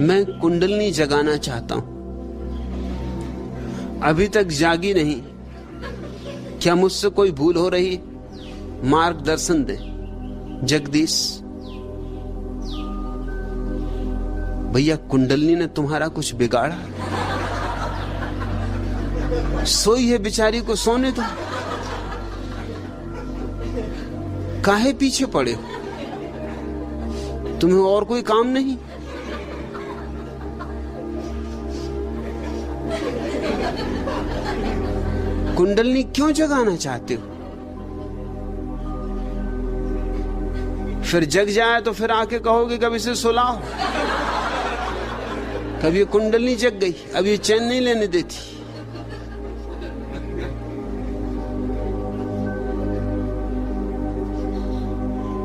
मैं कुंडलनी जगाना चाहता हूं, अभी तक जागी नहीं। क्या मुझसे कोई भूल हो रही? मार्गदर्शन दे जगदीश। भैया, कुंडलनी ने तुम्हारा कुछ बिगाड़ा? सोई है बेचारी को सोने दो, काहे पीछे पड़े हो? तुम्हें और कोई काम नहीं? कुंडलनी क्यों जगाना चाहते हो? फिर जग जाए तो फिर आके कहोगे कब इसे सुलाओ। कब ये कुंडलनी जग गई, अब ये चैन नहीं लेने देती।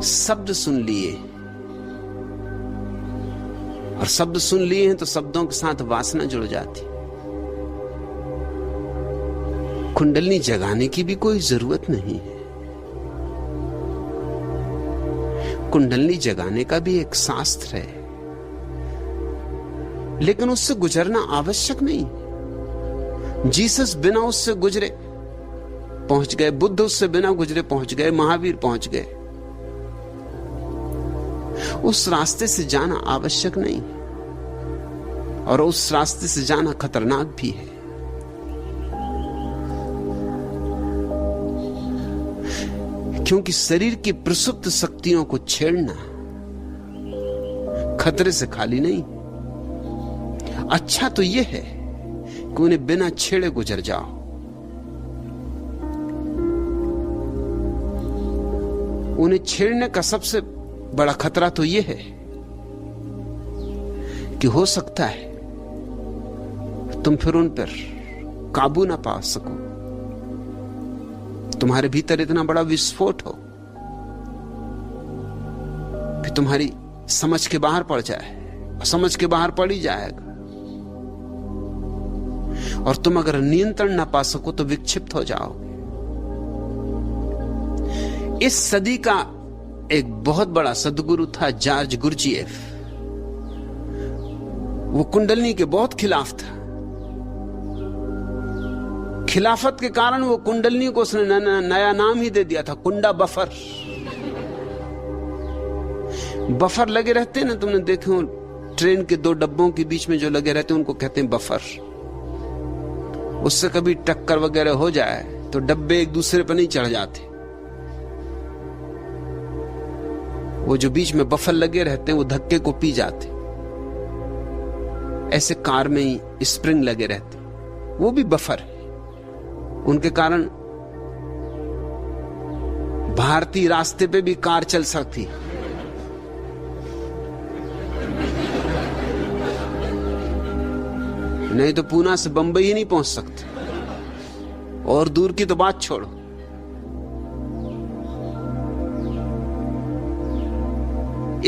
शब्द सुन लिए, और शब्द सुन लिए हैं तो शब्दों के साथ वासना जुड़ जाती। कुंडलनी जगाने की भी कोई जरूरत नहीं है। कुंडलनी जगाने का भी एक शास्त्र है, लेकिन उससे गुजरना आवश्यक नहीं। जीसस बिना उससे गुजरे पहुंच गए, बुद्ध उससे बिना गुजरे पहुंच गए, महावीर पहुंच गए। उस रास्ते से जाना आवश्यक नहीं, और उस रास्ते से जाना खतरनाक भी है। क्योंकि शरीर की प्रसुप्त शक्तियों को छेड़ना खतरे से खाली नहीं। अच्छा तो यह है कि उन्हें बिना छेड़े गुजर जाओ। उन्हें छेड़ने का सबसे बड़ा खतरा तो यह है कि हो सकता है तुम फिर उन पर काबू ना पा सको, तुम्हारे भीतर इतना बड़ा विस्फोट हो कि तुम्हारी समझ के बाहर पड़ जाए, और समझ के बाहर पड़ ही जाएगा। और तुम अगर नियंत्रण ना पा सको तो विक्षिप्त हो जाओगे। इस सदी का एक बहुत बड़ा सदगुरु था जॉर्ज गुरजिएफ। वो कुंडलनी के बहुत खिलाफ था। खिलाफत के कारण वो कुंडलनी को उसने नया नाम ही दे दिया था, कुंडा बफर। बफर लगे रहते हैं ना, तुमने देखे हो ट्रेन के दो डब्बों के बीच में जो लगे रहते हैं उनको कहते हैं बफर। उससे कभी टक्कर वगैरह हो जाए तो डब्बे एक दूसरे पर नहीं चढ़ जाते। वो जो बीच में बफर लगे रहते हैं वो धक्के को पी जाते। ऐसे कार में ही स्प्रिंग लगे रहते, वो भी बफर है। उनके कारण भारतीय रास्ते पे भी कार चल सकती। नहीं तो पूना से बंबई ही नहीं पहुंच सकते, और दूर की तो बात छोड़ो।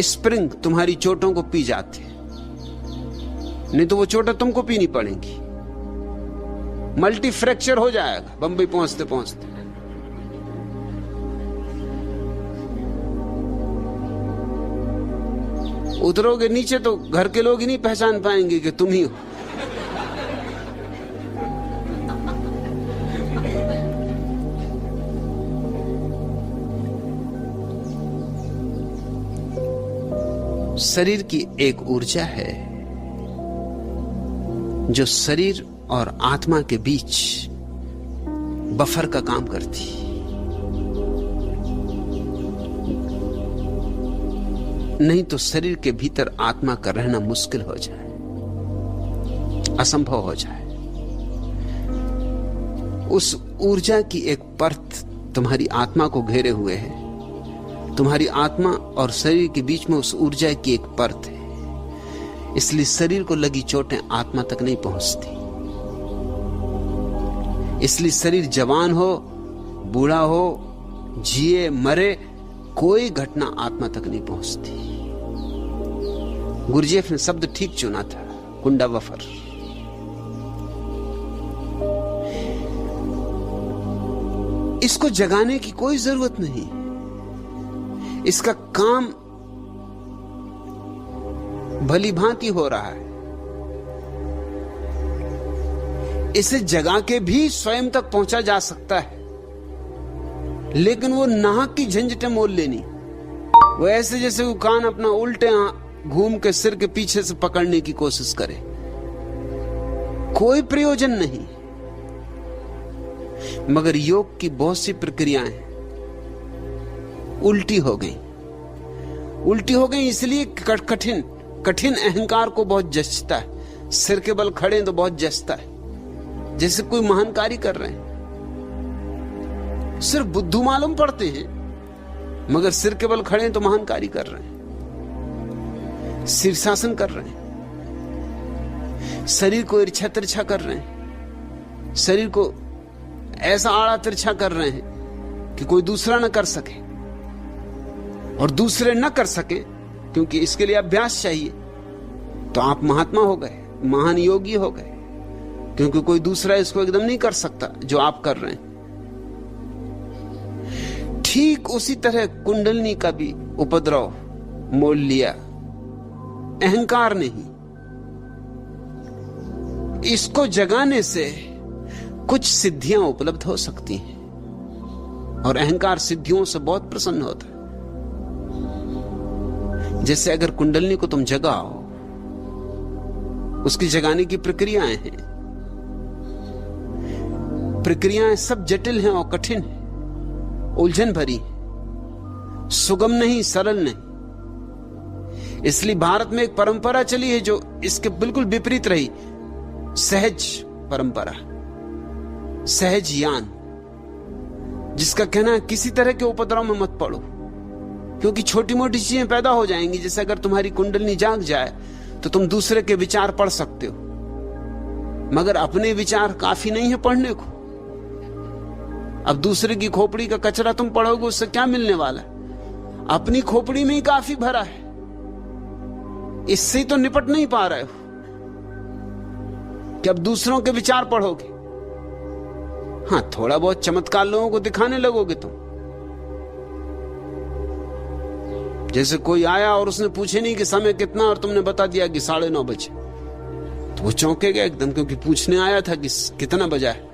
स्प्रिंग तुम्हारी चोटों को पी जाते, नहीं तो वो चोटें तुमको पीनी पड़ेंगी। मल्टी फ्रैक्चर हो जाएगा बंबई पहुंचते पहुंचते। उतरोगे नीचे तो घर के लोग ही नहीं पहचान पाएंगे कि तुम ही हो। शरीर की एक ऊर्जा है जो शरीर और आत्मा के बीच बफर का काम करती। नहीं तो शरीर के भीतर आत्मा का रहना मुश्किल हो जाए, असंभव हो जाए। उस ऊर्जा की एक परत तुम्हारी आत्मा को घेरे हुए है। तुम्हारी आत्मा और शरीर के बीच में उस ऊर्जा की एक परत है, इसलिए शरीर को लगी चोटें आत्मा तक नहीं पहुंचती। इसलिए शरीर जवान हो, बूढ़ा हो, जिए मरे, कोई घटना आत्मा तक नहीं पहुंचती। गुरजेफ ने शब्द ठीक चुना था, कुंडा वफर। इसको जगाने की कोई जरूरत नहीं। इसका काम भली भांति हो रहा है। इसे जगा के भी स्वयं तक पहुंचा जा सकता है, लेकिन वो नाहक की झंझटें मोल लेनी। वो ऐसे जैसे वो कान अपना उल्टे घूम के सिर के पीछे से पकड़ने की कोशिश करे, कोई प्रयोजन नहीं। मगर योग की बहुत सी प्रक्रियाएं उल्टी हो गई इसलिए कठिन अहंकार को बहुत जचता है। सिर के बल खड़े तो बहुत जचता है, जैसे कोई महान कार्य कर रहे हैं। सिर्फ बुद्धू मालूम पड़ते हैं, मगर सिर के बल खड़े तो महान कार्य कर रहे हैं, शीर्षासन कर रहे हैं, शरीर को इर्छा तिरछा कर रहे हैं, शरीर को ऐसा आड़ा तिरछा कर रहे हैं कि कोई दूसरा न कर सके, और दूसरे न कर सके क्योंकि इसके लिए अभ्यास चाहिए। तो आप महात्मा हो गए, महान योगी हो गए, क्योंकि कोई दूसरा इसको एकदम नहीं कर सकता जो आप कर रहे हैं। ठीक उसी तरह कुंडलिनी का भी उपद्रव मोल लिया अहंकार नहीं। इसको जगाने से कुछ सिद्धियां उपलब्ध हो सकती हैं, और अहंकार सिद्धियों से बहुत प्रसन्न होता है। जैसे अगर कुंडलिनी को तुम जगाओ, उसकी जगाने की प्रक्रियाएं हैं। प्रक्रियाएं सब जटिल हैं और कठिन हैं, उलझन भरी, सुगम नहीं, सरल नहीं। इसलिए भारत में एक परंपरा चली है जो इसके बिल्कुल विपरीत रही, सहज परंपरा, सहज ज्ञान, जिसका कहना है किसी तरह के उपद्रव में मत पड़ो, क्योंकि छोटी मोटी चीजें पैदा हो जाएंगी। जैसे अगर तुम्हारी कुंडलिनी जाग जाए तो तुम दूसरे के विचार पढ़ सकते हो, मगर अपने विचार काफी नहीं है पढ़ने को। अब दूसरे की खोपड़ी का कचरा तुम पढ़ोगे, उससे क्या मिलने वाला है? अपनी खोपड़ी में ही काफी भरा है, इससे तो निपट नहीं पा रहे हो कि अब दूसरों के विचार पढ़ोगे। हां, थोड़ा बहुत चमत्कार लोगों को दिखाने लगोगे तुम। जैसे कोई आया और उसने पूछे नहीं कि समय कितना, और तुमने बता दिया कि 9:30 बजे, तो वो चौंके गए एकदम, क्योंकि पूछने आया था कि कितना बजा है।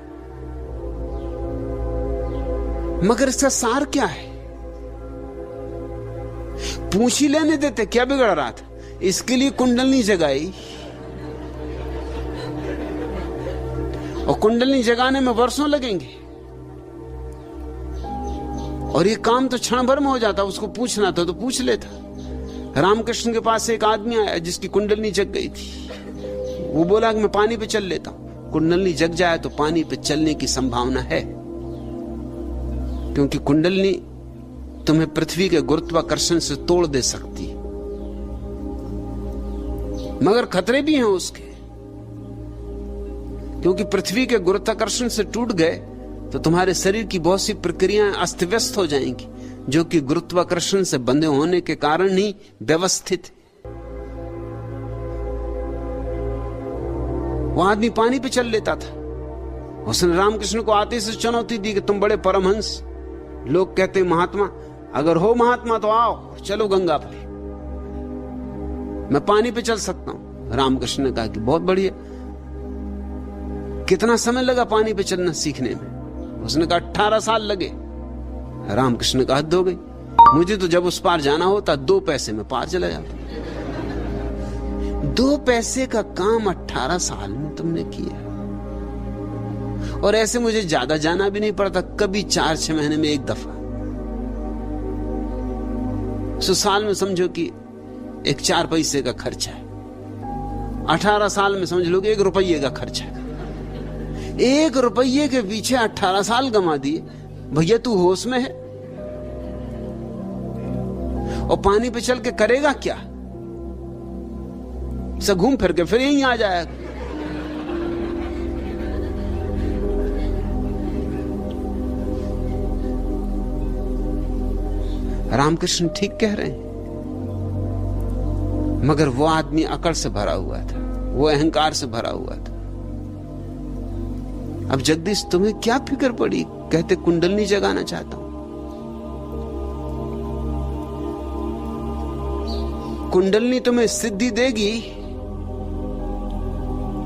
मगर इसका सार क्या है? पूछ ही लेने देते, क्या बिगड़ रहा था? इसके लिए कुंडलिनी जगाई, और कुंडलिनी जगाने में वर्षों लगेंगे, और ये काम तो क्षण भर में हो जाता। उसको पूछना था तो पूछ लेता। रामकृष्ण के पास एक आदमी आया जिसकी कुंडलिनी जग गई थी। वो बोला कि मैं पानी पे चल लेता हूं। कुंडलिनी जग जाए तो पानी पे चलने की संभावना है, क्योंकि कुंडलिनी तुम्हें पृथ्वी के गुरुत्वाकर्षण से तोड़ दे सकती है, मगर खतरे भी हैं उसके, क्योंकि पृथ्वी के गुरुत्वाकर्षण से टूट गए तो तुम्हारे शरीर की बहुत सी प्रक्रियाएं अस्त व्यस्त हो जाएंगी, जो कि गुरुत्वाकर्षण से बंधे होने के कारण ही व्यवस्थित है। वो आदमी पानी पे चल लेता था। उसने रामकृष्ण को आते से चुनौती दी कि तुम बड़े परमहंस, लोग कहते महात्मा, अगर हो महात्मा तो आओ, चलो गंगा पर, मैं पानी पे चल सकता हूं। रामकृष्ण ने कहा कि बहुत बढ़िया। कितना समय लगा पानी पे चलना सीखने में? उसने कहा 18 साल लगे। रामकृष्ण ने कहा हद हो गई, मुझे तो जब उस पार जाना होता 2 पैसे में पार चला जाता। 2 पैसे का काम 18 साल में तुमने किया, और ऐसे मुझे ज्यादा जाना भी नहीं पड़ता, कभी 4-6 महीने में एक दफा। सो साल में समझो कि एक 4 पैसे का खर्चा है। 18 साल में समझ लो कि 1 रुपये का खर्चा है। 1 रुपये के पीछे 18 साल गंवा दिए। भैया तू होश में है? और पानी पे चल के करेगा क्या? से घूम फिर के फिर यहीं आ जाएगा। रामकृष्ण ठीक कह रहे हैं, मगर वो आदमी अकड़ से भरा हुआ था, वो अहंकार से भरा हुआ था। अब जगदीश तुम्हें क्या फिक्र पड़ी? कहते कुंडलिनी जगाना चाहता हूं। कुंडलनी तुम्हें सिद्धि देगी,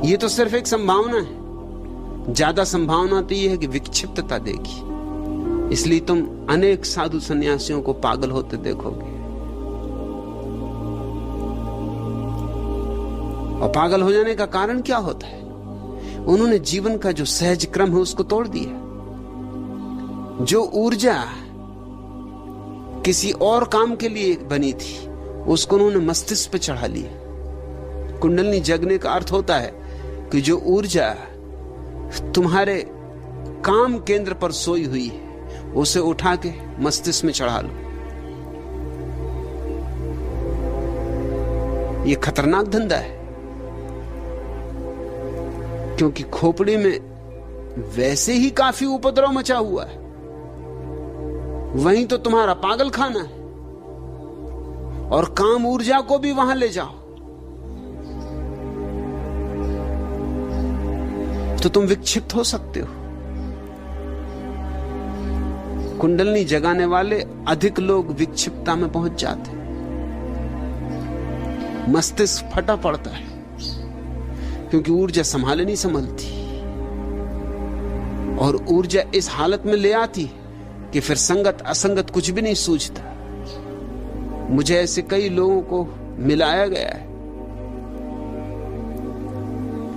ये तो सिर्फ एक संभावना है। ज्यादा संभावना तो यह है कि विक्षिप्तता देगी। इसलिए तुम अनेक साधु सन्यासियों को पागल होते देखोगे, और पागल हो जाने का कारण क्या होता है? उन्होंने जीवन का जो सहज क्रम है उसको तोड़ दिया। जो ऊर्जा किसी और काम के लिए बनी थी उसको उन्होंने मस्तिष्क पे चढ़ा लिया। कुंडलनी जगने का अर्थ होता है कि जो ऊर्जा तुम्हारे काम केंद्र पर सोई हुई है उसे उठा के मस्तिष्क में चढ़ा लो। यह खतरनाक धंधा है, क्योंकि खोपड़ी में वैसे ही काफी उपद्रव मचा हुआ है, वहीं तो तुम्हारा पागल खाना है, और काम ऊर्जा को भी वहां ले जाओ तो तुम विक्षिप्त हो सकते हो। कुंडलनी जगाने वाले अधिक लोग विक्षिप्तता में पहुंच जाते हैं, मस्तिष्क फटा पड़ता है, क्योंकि ऊर्जा संभाले नहीं संभलती, और ऊर्जा इस हालत में ले आती है कि फिर संगत असंगत कुछ भी नहीं सूझता। मुझे ऐसे कई लोगों को मिलाया गया है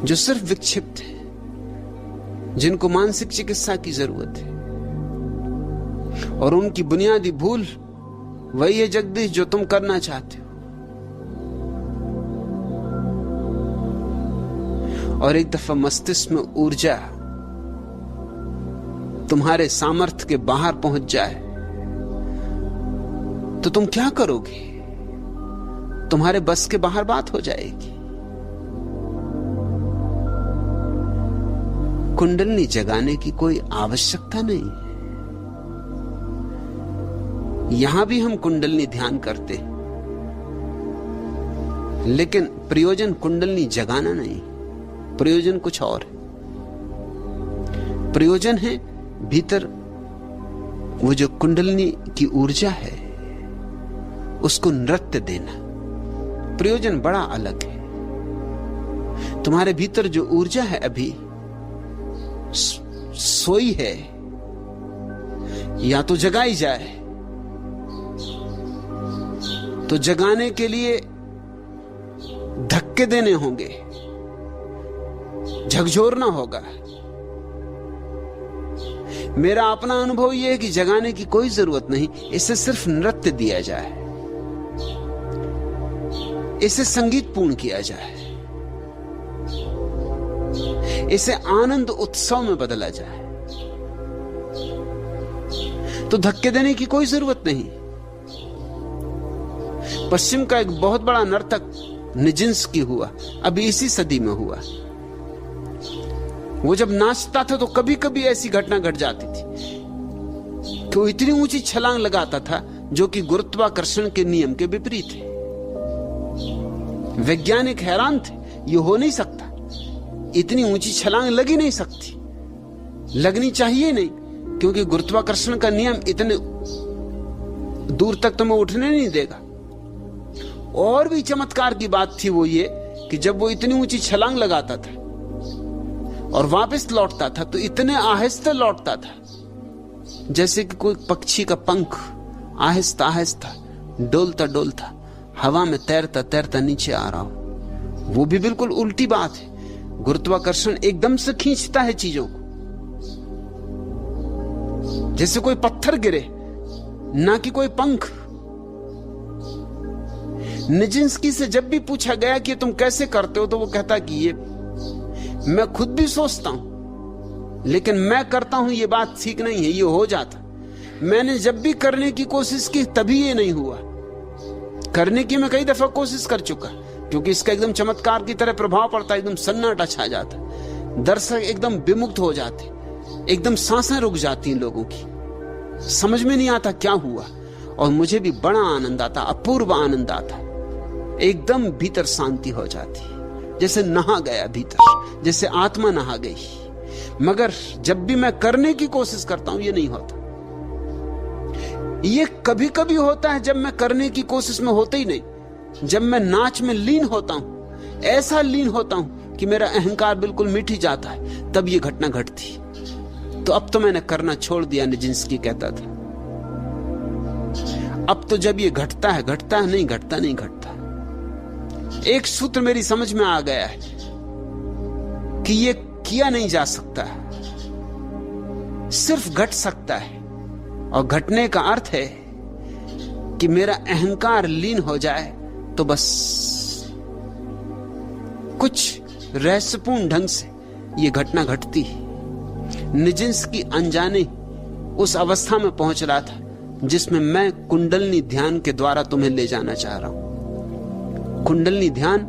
जो सिर्फ विक्षिप्त है, जिनको मानसिक चिकित्सा की जरूरत है, और उनकी बुनियादी भूल वही है जगदीश जो तुम करना चाहते हो। और एक दफा मस्तिष्क में ऊर्जा तुम्हारे सामर्थ्य के बाहर पहुंच जाए तो तुम क्या करोगे? तुम्हारे बस के बाहर बात हो जाएगी। कुंडलनी जगाने की कोई आवश्यकता नहीं है। यहां भी हम कुंडलनी ध्यान करते हैं, लेकिन प्रयोजन कुंडलनी जगाना नहीं, प्रयोजन कुछ और है। प्रयोजन है भीतर वो जो कुंडलनी की ऊर्जा है उसको नृत्य देना। प्रयोजन बड़ा अलग है। तुम्हारे भीतर जो ऊर्जा है अभी सोई है, या तो जगाई जाए, तो जगाने के लिए धक्के देने होंगे, झकझोरना होगा। मेरा अपना अनुभव यह है कि जगाने की कोई जरूरत नहीं, इसे सिर्फ नृत्य दिया जाए, इसे संगीतपूर्ण किया जाए, इसे आनंद उत्सव में बदला जाए, तो धक्के देने की कोई जरूरत नहीं। पश्चिम का एक बहुत बड़ा नर्तक निजिंस्की हुआ, अभी इसी सदी में हुआ। वो जब नाचता था तो कभी कभी ऐसी घटना घट जाती थी कि वो इतनी ऊंची छलांग लगाता था जो कि गुरुत्वाकर्षण के नियम के विपरीत है। वैज्ञानिक हैरान थे, ये हो नहीं सकता, इतनी ऊंची छलांग लगी नहीं सकती, लगनी चाहिए नहीं, क्योंकि गुरुत्वाकर्षण का नियम इतने दूर तक तुम्हें उठने नहीं देगा। और भी चमत्कार की बात थी वो ये कि जब वो इतनी ऊंची छलांग लगाता था और वापस लौटता था तो इतने आहिस्ते लौटता था जैसे कि कोई पक्षी का पंख आहिस्ता आहिस्ता डोलता डोलता हवा में तैरता तैरता नीचे आ रहा हो। वो भी बिल्कुल उल्टी बात है। गुरुत्वाकर्षण एकदम से खींचता है चीजों को, जैसे कोई पत्थर गिरे, ना कि कोई पंख। निजिंस्की से जब भी पूछा गया कि तुम कैसे करते हो, तो वो कहता कि ये मैं खुद भी सोचता हूं, लेकिन मैं करता हूं ये बात ठीक नहीं है, ये हो जाता। मैंने जब भी करने की कोशिश की तभी ये नहीं हुआ। करने की मैं कई दफा कोशिश कर चुका, क्योंकि इसका एकदम चमत्कार की तरह प्रभाव पड़ता, एकदम सन्नाटा छा जाता, दर्शक एकदम विमुक्त हो जाते, एकदम सांसें रुक जाती लोगों की, समझ में नहीं आता क्या हुआ। और मुझे भी बड़ा आनंद आता, अपूर्व आनंद आता, एकदम भीतर शांति हो जाती, जैसे नहा गया भीतर, जैसे आत्मा नहा गई। मगर जब भी मैं करने की कोशिश करता हूं ये नहीं होता। ये कभी कभी होता है जब मैं करने की कोशिश में होता ही नहीं, जब मैं नाच में लीन होता हूं, ऐसा लीन होता हूं कि मेरा अहंकार बिल्कुल मिट ही जाता है, तब ये घटना घटती। तो अब तो मैंने करना छोड़ दिया, निजिंस्की कहता था। अब तो जब ये घटता है नहीं घटता। एक सूत्र मेरी समझ में आ गया है कि ये किया नहीं जा सकता, सिर्फ घट सकता है। और घटने का अर्थ है कि मेरा अहंकार लीन हो जाए तो बस कुछ रहस्यपूर्ण ढंग से ये घटना घटती है। निजिंस्की अनजाने उस अवस्था में पहुंच रहा था जिसमें मैं कुंडलनी ध्यान के द्वारा तुम्हें ले जाना चाह रहा हूं। कुंडलनी ध्यान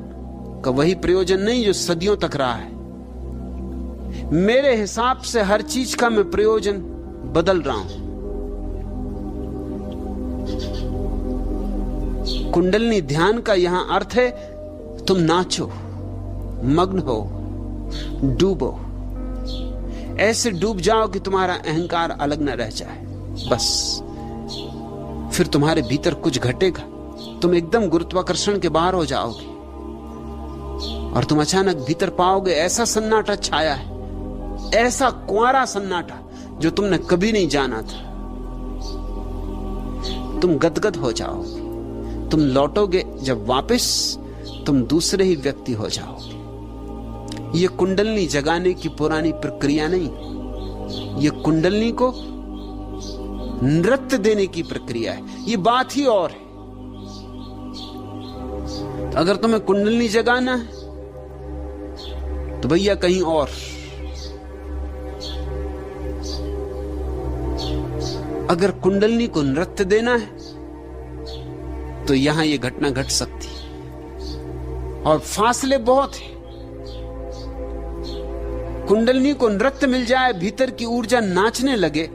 का वही प्रयोजन नहीं जो सदियों तक रहा है। मेरे हिसाब से हर चीज का मैं प्रयोजन बदल रहा हूं। कुंडलनी ध्यान का यहां अर्थ है तुम नाचो, मग्न हो, डूबो, ऐसे डूब जाओ कि तुम्हारा अहंकार अलग न रह जाए। बस फिर तुम्हारे भीतर कुछ घटेगा, तुम एकदम गुरुत्वाकर्षण के बाहर हो जाओगे और तुम अचानक भीतर पाओगे ऐसा सन्नाटा छाया है, ऐसा कुंवारा सन्नाटा जो तुमने कभी नहीं जाना था। तुम गदगद हो जाओगे, तुम लौटोगे जब वापस तुम दूसरे ही व्यक्ति हो जाओगे। ये कुंडलनी जगाने की पुरानी प्रक्रिया नहीं, ये कुंडलनी को नृत्य देने की प्रक्रिया है। ये बात ही और है। अगर तुम्हें कुंडलनी जगाना है तो भैया कहीं और, अगर कुंडलनी को नृत्य देना है तो यहां यह घटना घट सकती है और फासले बहुत है। कुंडलनी को नृत्य मिल जाए, भीतर की ऊर्जा नाचने लगे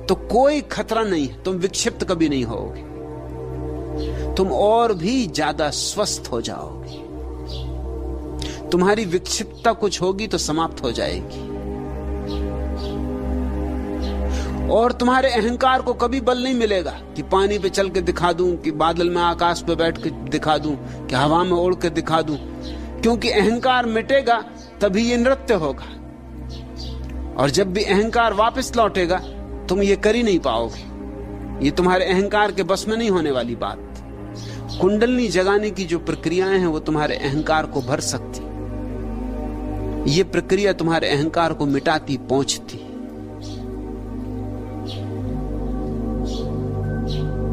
तो कोई खतरा नहीं है, तुम विक्षिप्त कभी नहीं होगे, तुम और भी ज्यादा स्वस्थ हो जाओगे। तुम्हारी विक्षिप्तता कुछ होगी तो समाप्त हो जाएगी और तुम्हारे अहंकार को कभी बल नहीं मिलेगा कि पानी पे चल के दिखा दूं, कि बादल में आकाश पे बैठ के दिखा दूं, कि हवा में उड़ के दिखा दूं। क्योंकि अहंकार मिटेगा तभी ये नृत्य होगा और जब भी अहंकार वापस लौटेगा तुम ये कर ही नहीं पाओगे। ये तुम्हारे अहंकार के बस में नहीं होने वाली बात। कुंडलनी जगाने की जो प्रक्रियाएं हैं वो तुम्हारे अहंकार को भर सकती, ये प्रक्रिया तुम्हारे अहंकार को मिटाती, पहुंचती।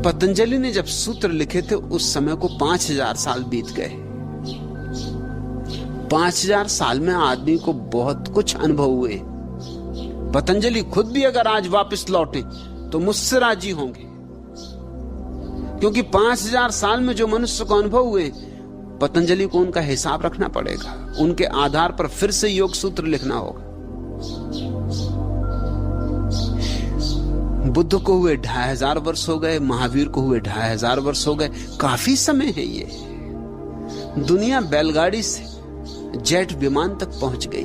पतंजलि ने जब सूत्र लिखे थे उस समय को 5000 साल बीत गए। 5000 साल में आदमी को बहुत कुछ अनुभव हुए। पतंजलि खुद भी अगर आज वापस लौटे तो मुझसे राजी होंगे, क्योंकि 5000 साल में जो मनुष्य को अनुभव हुए, पतंजलि को उनका हिसाब रखना पड़ेगा। उनके आधार पर फिर से योग सूत्र लिखना होगा। बुद्ध को हुए 2500 वर्ष हो गए, महावीर को हुए 2500 वर्ष हो गए। काफी समय है ये। दुनिया बैलगाड़ी से जेट विमान तक पहुंच गई।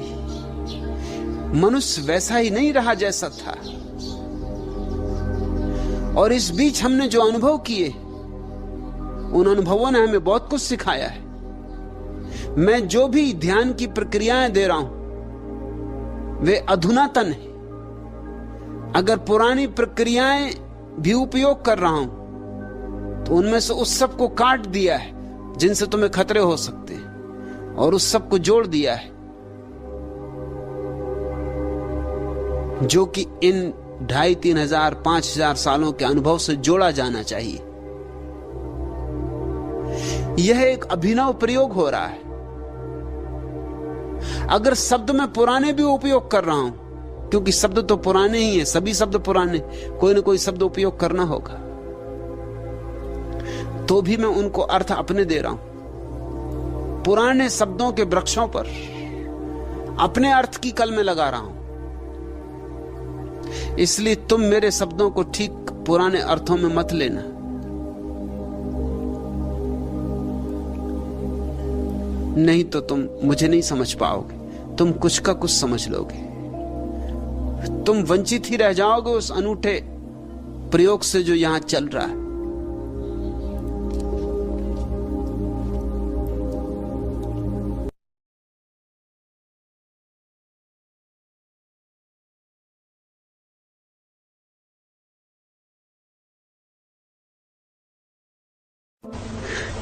मनुष्य वैसा ही नहीं रहा जैसा था। और इस बीच हमने जो अनुभव किए, उन अनुभवों ने हमें बहुत कुछ सिखाया है। मैं जो भी ध्यान की प्रक्रियाएं दे रहा हूं वे अधुनातन है। अगर पुरानी प्रक्रियाएं भी उपयोग कर रहा हूं तो उनमें से उस सब को काट दिया है जिनसे तुम्हें खतरे हो सकते हैं, और उस सब को जोड़ दिया है जो कि इन 2500, 3000, 5000 सालों के अनुभव से जोड़ा जाना चाहिए। यह एक अभिनव प्रयोग हो रहा है। अगर शब्द मैं पुराने भी उपयोग कर रहा हूं, क्योंकि शब्द तो पुराने ही हैं, सभी शब्द पुराने, कोई ना कोई शब्द उपयोग करना होगा, तो भी मैं उनको अर्थ अपने दे रहा हूं। पुराने शब्दों के वृक्षों पर अपने अर्थ की कल में लगा रहा हूं। इसलिए तुम मेरे शब्दों को ठीक पुराने अर्थों में मत लेना। नहीं तो तुम मुझे नहीं समझ पाओगे, तुम कुछ का कुछ समझ लोगे। तुम वंचित ही रह जाओगे उस अनूठे प्रयोग से जो यहां चल रहा है।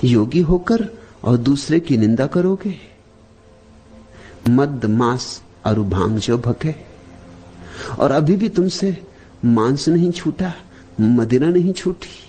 योगी होकर और दूसरे की निंदा करोगे। मद मांस अरु भांग जो भके, और अभी भी तुमसे मांस नहीं छूटा, मदिरा नहीं छूटी।